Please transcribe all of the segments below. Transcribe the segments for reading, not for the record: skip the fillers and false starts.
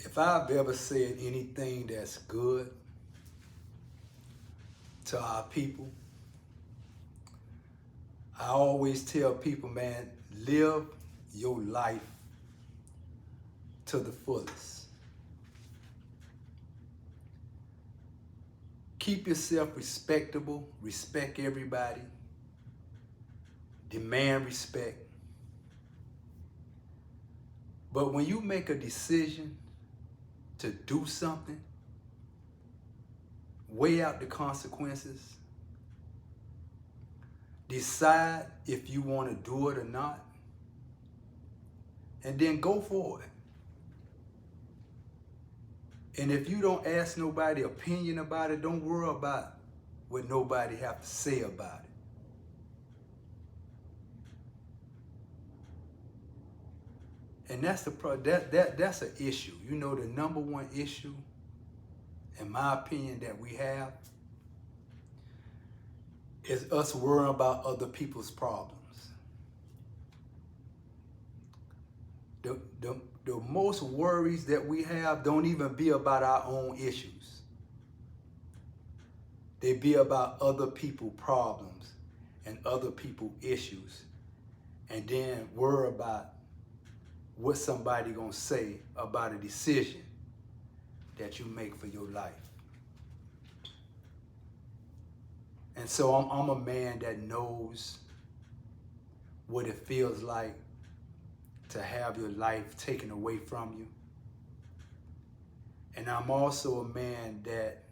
If I've ever said anything that's good to our people, I always tell people, man, live your life to the fullest. Keep yourself respectable, respect everybody, demand respect. But when you make a decision to do something, weigh out the consequences, decide if you want to do it or not, and then go for it. And if you don't ask nobody opinion about it, don't worry about what nobody have to say about it. And that's that's an issue. You know, the number one issue, in my opinion, that we have is us worrying about other people's problems. The most worries that we have don't even be about our own issues. They be about other people's problems and other people's issues. And then worry about what somebody gonna say about a decision that you make for your life. And so I'm a man that knows what it feels like to have your life taken away from you. And I'm also a man that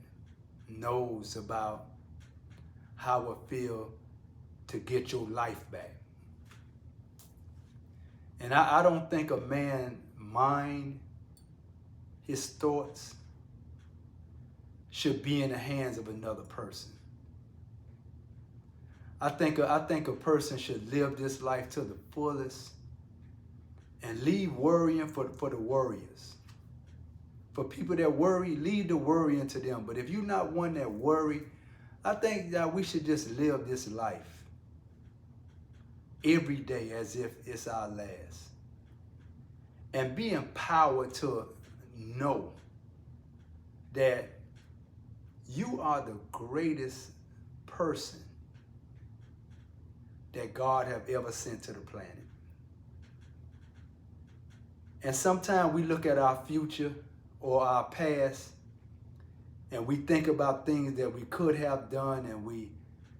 knows about how it feels to get your life back. And I don't think a man mind, his thoughts, should be in the hands of another person. I think a person should live this life to the fullest and leave worrying for the worriers. For people that worry, leave the worrying to them. But if you're not one that worry, I think that we should just live this life every day as if it's our last. And be empowered to know that you are the greatest person that God have ever sent to the planet. And sometimes we look at our future or our past and we think about things that we could have done and we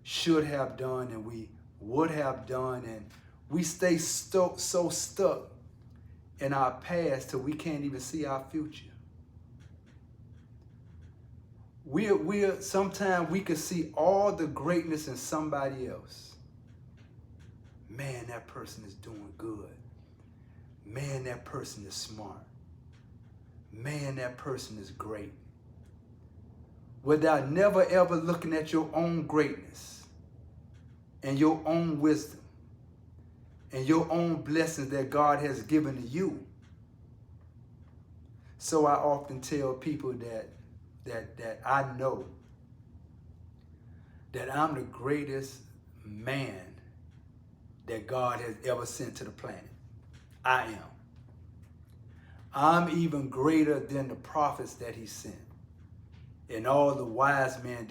should have done and we would have done, and we stay so stuck in our past till we can't even see our future. Sometimes we can see all the greatness in somebody else. Man, that person is doing good. Man, that person is smart. Man, that person is great. Without never ever looking at your own greatness and your own wisdom and your own blessings that God has given to you. So I often tell people that I know that I'm the greatest man that God has ever sent to the planet. I am. I'm even greater than the prophets that he sent and all the wise men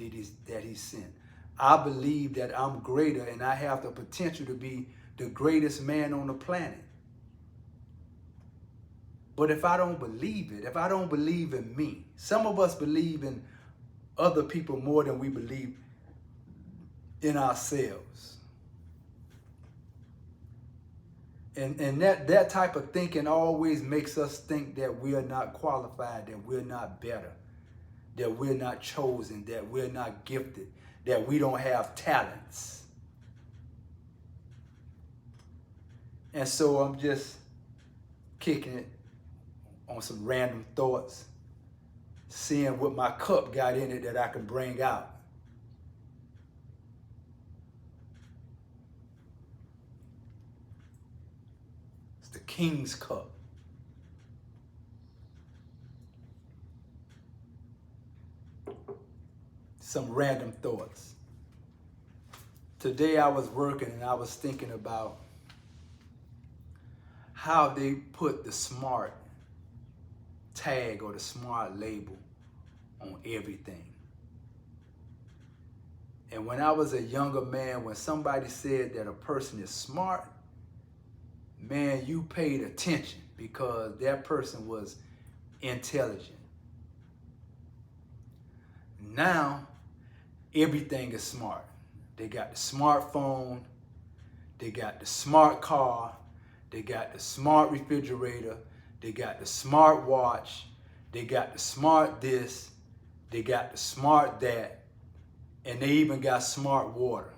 that he sent. I believe that I'm greater and I have the potential to be the greatest man on the planet. But if I don't believe it, if I don't believe in me, some of us believe in other people more than we believe in ourselves. And that type of thinking always makes us think that we're not qualified, that we're not better, that we're not chosen, that we're not gifted, that we don't have talents. And so I'm just kicking it on some random thoughts, seeing what my cup got in it that I can bring out. It's the King's Cup. Some random thoughts. Today I was working and I was thinking about how they put the smart tag or the smart label on everything. And when I was a younger man, when somebody said that a person is smart, man, you paid attention because that person was intelligent. Now, everything is smart. They got the smartphone, they got the smart car, they got the smart refrigerator, they got the smart watch, they got the smart this, they got the smart that, and they even got smart water.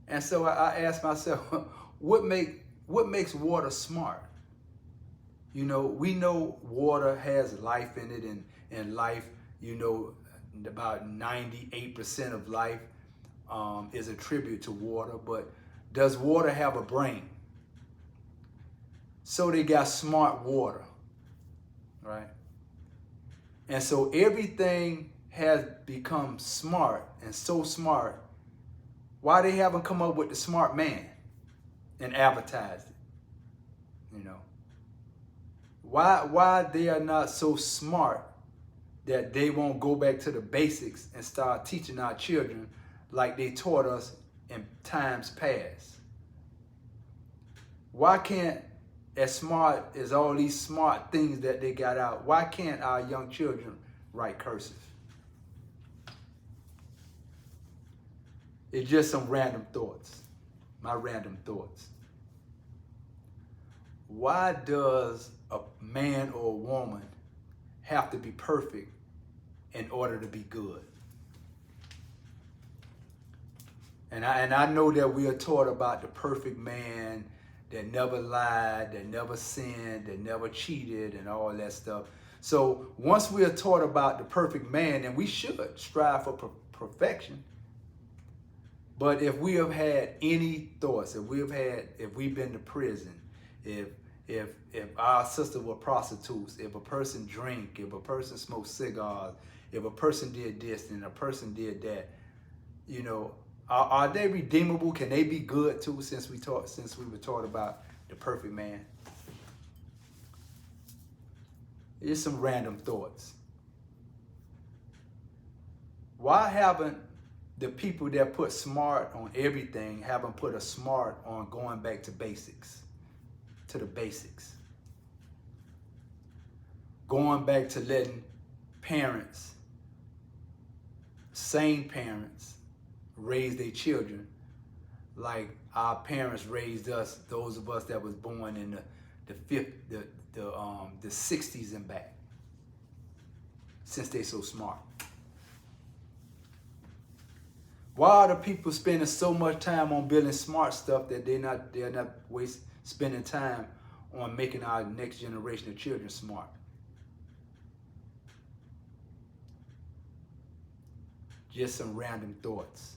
And so I asked myself, what makes water smart? You know, we know water has life in it, and life, you know, about 98% of life is attributed to water. But does water have a brain? So they got smart water, right? And so everything has become smart, and so smart. Why they haven't come up with the smart man and advertised it? You know, why they are not so smart that they won't go back to the basics and start teaching our children like they taught us in times past? Why can't, as smart as all these smart things that they got out, why can't our young children write cursive? It's just some random thoughts, my random thoughts. Why does a man or a woman have to be perfect in order to be good? And I know that we are taught about the perfect man that never lied, that never sinned, that never cheated, and all that stuff. So once we are taught about the perfect man, and we should strive for perfection. But if we have had any thoughts, if we've been to prison, if our sisters were prostitutes, if a person drank, if a person smoked cigars, if a person did this and a person did that, you know, are they redeemable? Can they be good too? Since we were taught about the perfect man. Just some random thoughts. Why haven't the people that put smart on everything haven't put a smart on going back to basics, to the basics? Going back to letting parents, sane parents, raise their children like our parents raised us, those of us that was born in the 60s and back, since they so smart. Why are the people spending so much time on building smart stuff that they're not spending time on making our next generation of children smart? Just some random thoughts.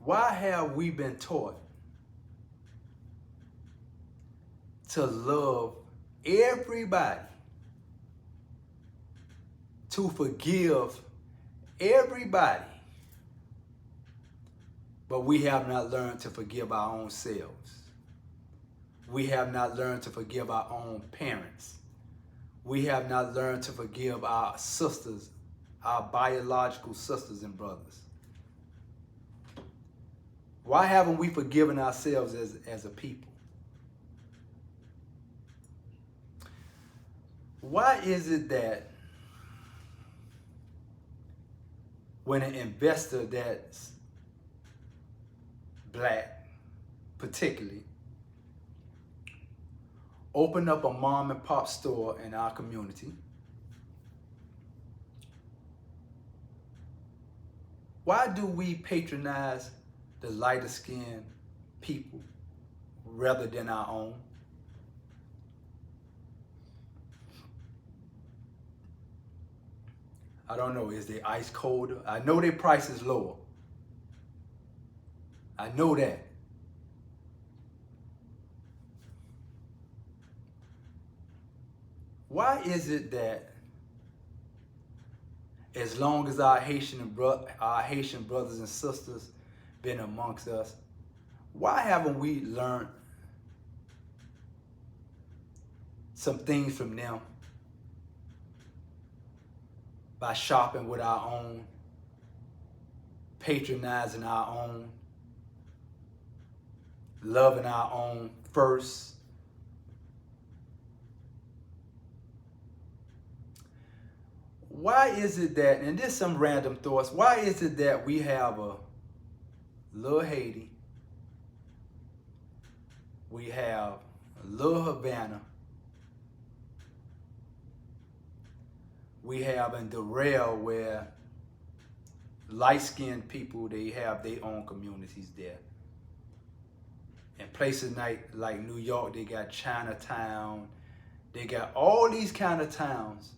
Why have we been taught to love everybody, to forgive everybody, but we have not learned to forgive our own selves? We have not learned to forgive our own parents. We have not learned to forgive our sisters, our biological sisters and brothers. Why haven't we forgiven ourselves as a people? Why is it that when an investor that's black, particularly, open up a mom and pop store in our community, why do we patronize the lighter skinned people rather than our own? I don't know, is their ice colder? I know their price is lower. I know that. Why is it that as long as our Haitian brothers and sisters been amongst us, why haven't we learned some things from them by shopping with our own, patronizing our own, loving our own first. Why is it that, and this some random thoughts, why is it that we have a little Haiti, we have a little Havana, we have in Darrell where light-skinned people, they have their own communities there. In places like New York, they got Chinatown, they got all these kind of towns.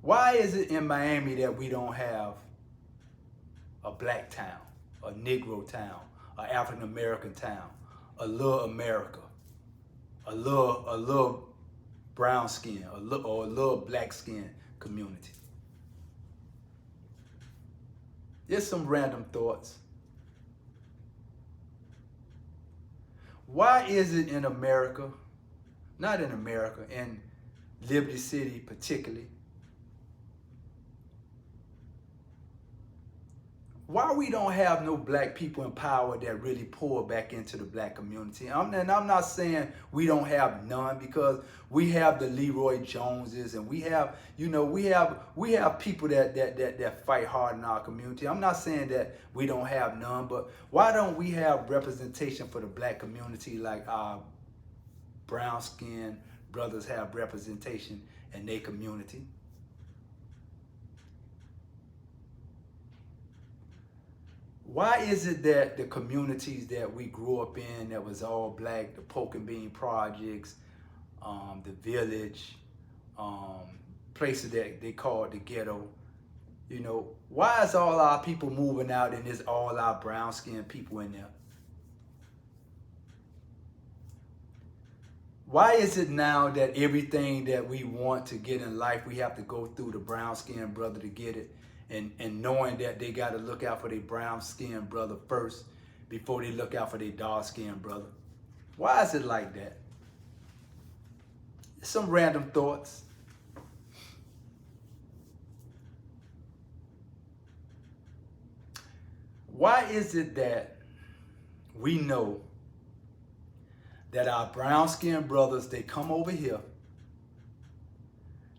Why is it in Miami that we don't have a black town, a Negro town, an African American town, a little America, a little brown skin, or a little black skin community? Just some random thoughts. Why is it in America, not in America, in Liberty City particularly, why we don't have no black people in power that really pour back into the black community? And I'm not saying we don't have none, because we have the Leroy Joneses, and we have, you know, we have people that fight hard in our community. I'm not saying that we don't have none, but why don't we have representation for the black community like our brown skinned brothers have representation in their community? Why is it that the communities that we grew up in that was all black, the Pork and Bean Projects, the Village, places that they called the ghetto, you know, why is all our people moving out and it's all our brown skinned people in there? Why is it now that everything that we want to get in life, we have to go through the brown skinned brother to get it? And knowing that they got to look out for their brown skinned brother first before they look out for their dark skinned brother. Why is it like that? Some random thoughts. Why is it that we know that our brown skinned brothers, they come over here,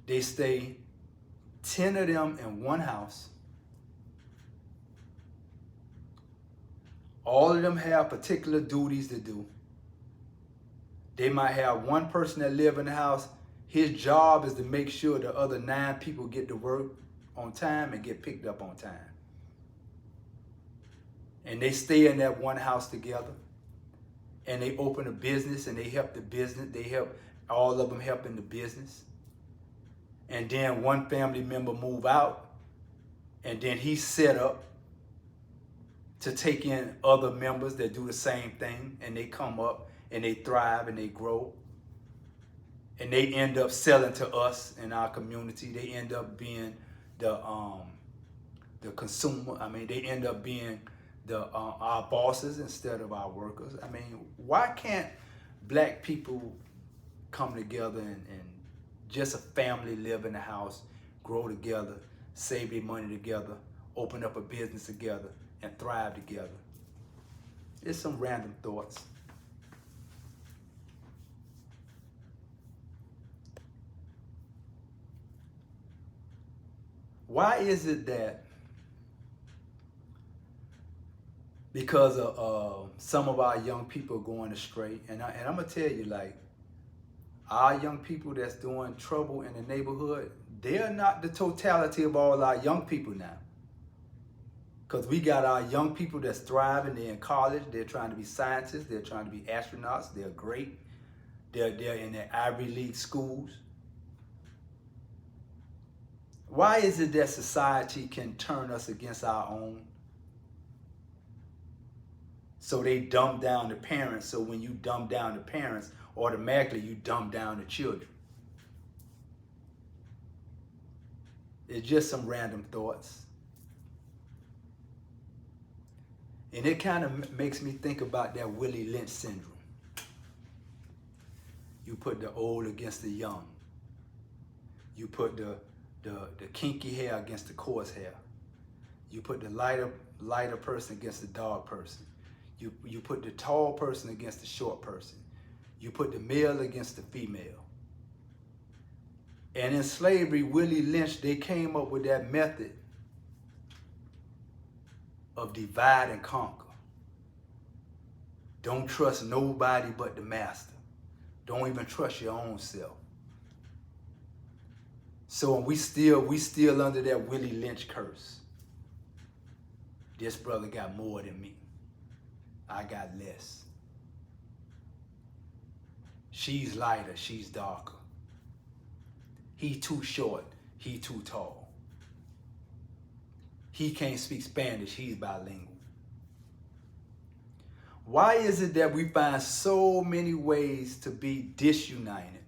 they stay 10 of them in one house. All of them have particular duties to do. They might have one person that live in the house. His job is to make sure the other 9 people get to work on time and get picked up on time. And they stay in that one house together. And they open a business and they help the business. They help, all of them help in the business. And then one family member move out, and then he's set up to take in other members that do the same thing, and they come up and they thrive and they grow. And they end up selling to us in our community. They end up being the consumer. I mean, they end up being our bosses instead of our workers. I mean, why can't black people come together and just a family live in the house, grow together, save their money together, open up a business together, and thrive together? It's some random thoughts. Why is it that because of some of our young people going astray, and I'm gonna tell you, like, our young people that's doing trouble in the neighborhood, they're not the totality of all our young people now. Because we got our young people that's thriving, they're in college, they're trying to be scientists, they're trying to be astronauts, they're great. They're in their Ivy League schools. Why is it that society can turn us against our own? So they dumb down the parents, so when you dumb down the parents, automatically you dumb down the children. It's just some random thoughts. And it kind of makes me think about that Willie Lynch syndrome. You put the old against the young. You put the kinky hair against the coarse hair. You put the lighter person against the dark person. You put the tall person against the short person. You put the male against the female. And in slavery, Willie Lynch, they came up with that method of divide and conquer. Don't trust nobody but the master. Don't even trust your own self. So we still under that Willie Lynch curse. This brother got more than me. I got less. She's lighter, she's darker. He too short, he too tall. He can't speak Spanish, he's bilingual. Why is it that we find so many ways to be disunited?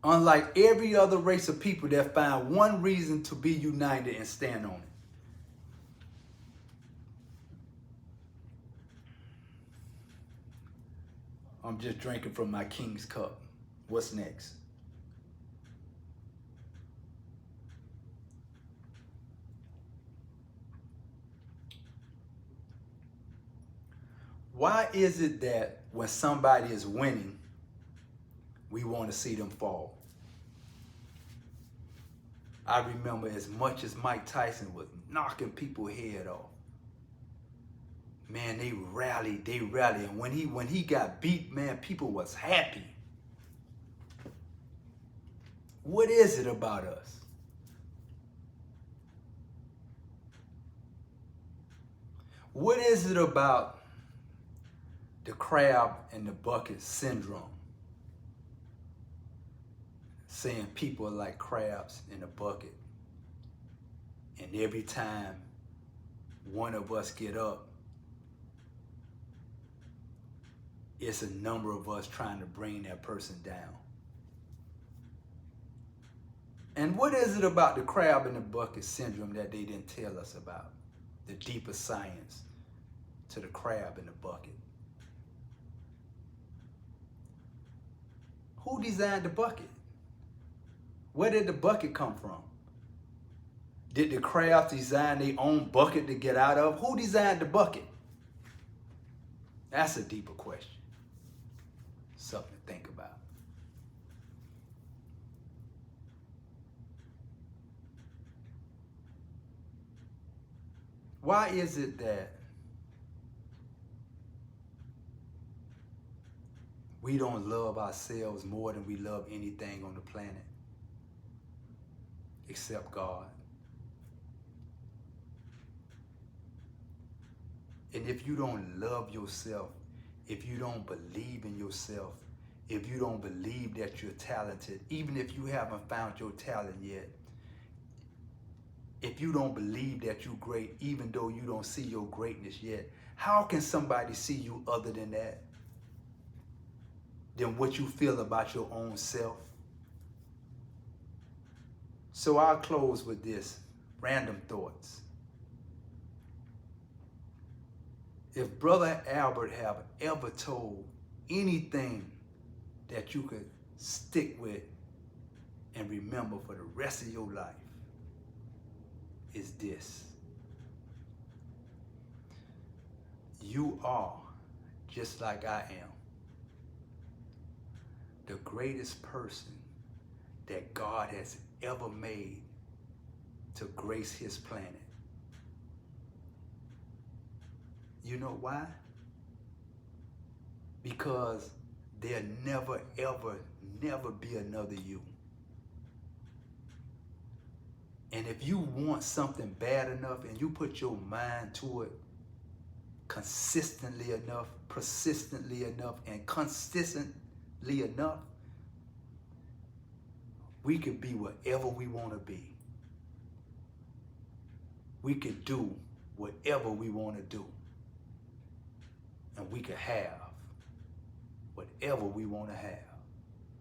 Unlike every other race of people that find one reason to be united and stand on it. I'm just drinking from my king's cup. What's next? Why is it that when somebody is winning, we want to see them fall? I remember as much as Mike Tyson was knocking people's head off. Man, they rallied. And when he got beat, man, people was happy. What is it about us? What is it about the crab in the bucket syndrome? Saying people are like crabs in a bucket. And every time one of us get up, it's a number of us trying to bring that person down. And what is it about the crab in the bucket syndrome that they didn't tell us about? The deeper science to the crab in the bucket. Who designed the bucket? Where did the bucket come from? Did the crabs design their own bucket to get out of? Who designed the bucket? That's a deeper question. Something to think about. Why is it that we don't love ourselves more than we love anything on the planet except God? And if you don't love yourself, if you don't believe in yourself, if you don't believe that you're talented, even if you haven't found your talent yet, if you don't believe that you're great, even though you don't see your greatness yet, how can somebody see you other than that? Than what you feel about your own self? So I'll close with this, random thoughts. If Brother Albert have ever told anything that you could stick with and remember for the rest of your life, is this: you are, just like I am, the greatest person that God has ever made to grace his planet. You know why? Because there'll never, ever, never be another you. And if you want something bad enough and you put your mind to it consistently enough, persistently enough, and consistently enough, we could be whatever we want to be. We could do whatever we want to do. And we could have whatever we want to have.